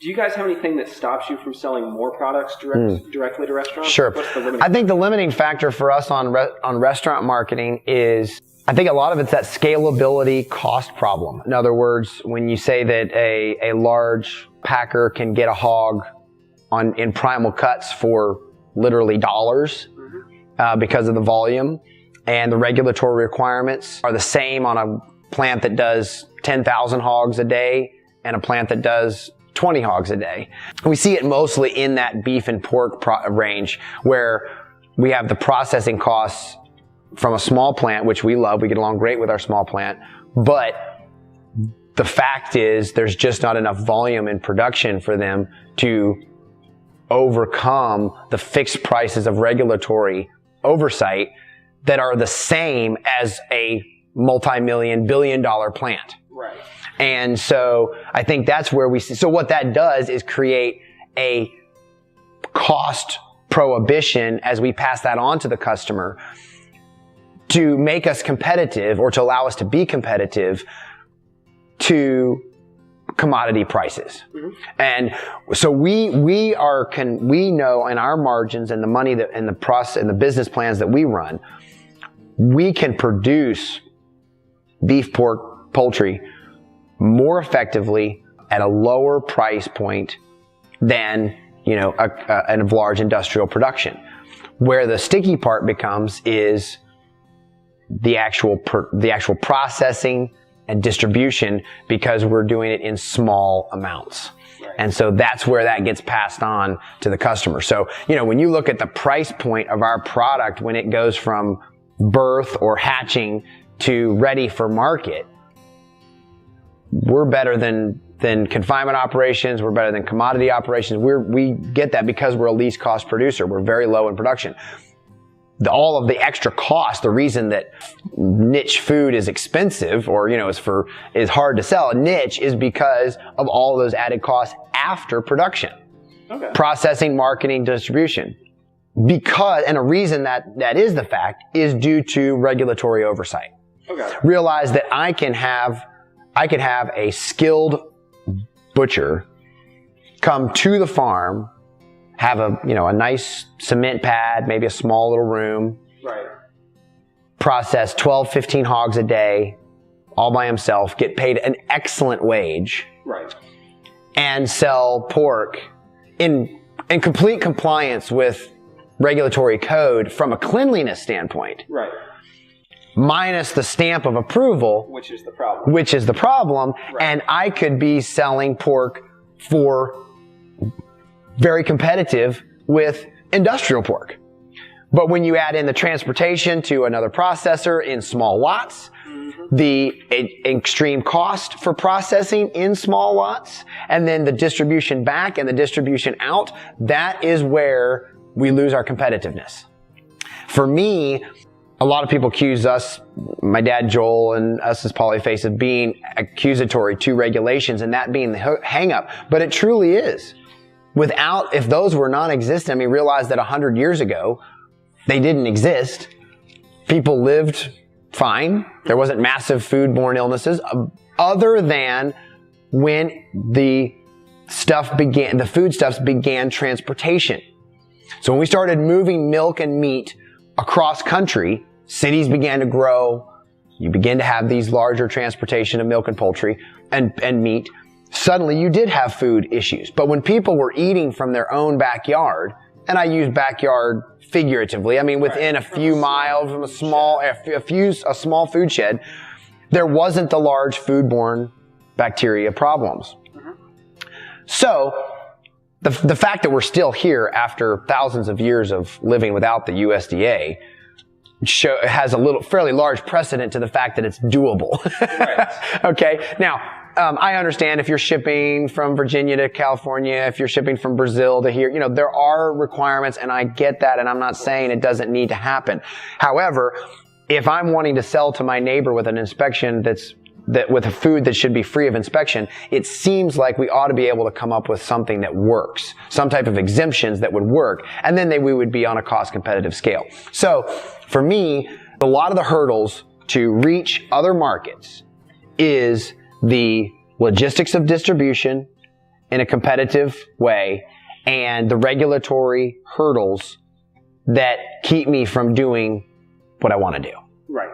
Do you guys have anything that stops you from selling more products directly to restaurants? Sure. What's the limiting? I think the limiting factor for us on restaurant marketing is, I think a lot of it's that scalability cost problem. In other words, when you say that a large packer can get a hog in primal cuts for literally dollars because of the volume, and the regulatory requirements are the same on a plant that does 10,000 hogs a day and a plant that does 20 hogs a day. We see it mostly in that beef and pork range, where we have the processing costs from a small plant, which we love. We get along great with our small plant. But the fact is there's just not enough volume in production for them to overcome the fixed prices of regulatory oversight that are the same as a multi-million, billion-dollar plant. Right. And so I think that's where we see. So what that does is create a cost prohibition as we pass that on to the customer to make us competitive, or to allow us to be competitive to commodity prices. And so we know in our margins and the money that and the process and the business plans that we run, we can produce beef, pork, poultry more effectively at a lower price point than, a large industrial production. Where the sticky part becomes is the actual processing and distribution, because we're doing it in small amounts. Right. And so that's where that gets passed on to the customer. So, when you look at the price point of our product, when it goes from birth or hatching to ready for market, we're better than confinement operations. We're better than commodity operations. We get that because we're a least cost producer. We're very low in production. All of the extra cost, the reason that niche food is expensive or, is hard to sell, a niche, is because of all of those added costs after production. Okay. Processing, marketing, distribution. And a reason that is the fact is due to regulatory oversight. Okay. Realize that I could have a skilled butcher come to the farm, have a nice cement pad, maybe a small little room. Right. Process 12, 15 hogs a day, all by himself, get paid an excellent wage. Right. And sell pork in complete compliance with regulatory code from a cleanliness standpoint. Right. Minus the stamp of approval. Which is the problem. Right. And I could be selling pork for very competitive with industrial pork. But when you add in the transportation to another processor in small lots, the extreme cost for processing in small lots, and then the distribution back and the distribution out, that is where we lose our competitiveness. For me, a lot of people accuse us, my dad Joel and us as Polyface, of being accusatory to regulations and that being the hang up. But it truly is. If those were non-existent, realize that 100 years ago, they didn't exist. People lived fine. There wasn't massive foodborne illnesses, other than when the foodstuffs began transportation. So when we started moving milk and meat across country, cities began to grow. You begin to have these larger transportation of milk and poultry and meat. Suddenly you did have food issues. But when people were eating from their own backyard, and I use backyard figuratively, within a few miles from a small food shed, there wasn't the large foodborne bacteria problems. So the fact that we're still here after thousands of years of living without the USDA has a fairly large precedent to the fact that it's doable. Right. Okay. Now, I understand if you're shipping from Virginia to California, if you're shipping from Brazil to here, there are requirements, and I get that, and I'm not saying it doesn't need to happen. However, if I'm wanting to sell to my neighbor with an inspection with a food that should be free of inspection, it seems like we ought to be able to come up with something that works, some type of exemptions that would work, and then we would be on a cost competitive scale. So for me, a lot of the hurdles to reach other markets is the logistics of distribution in a competitive way and the regulatory hurdles that keep me from doing what I want to do. Right.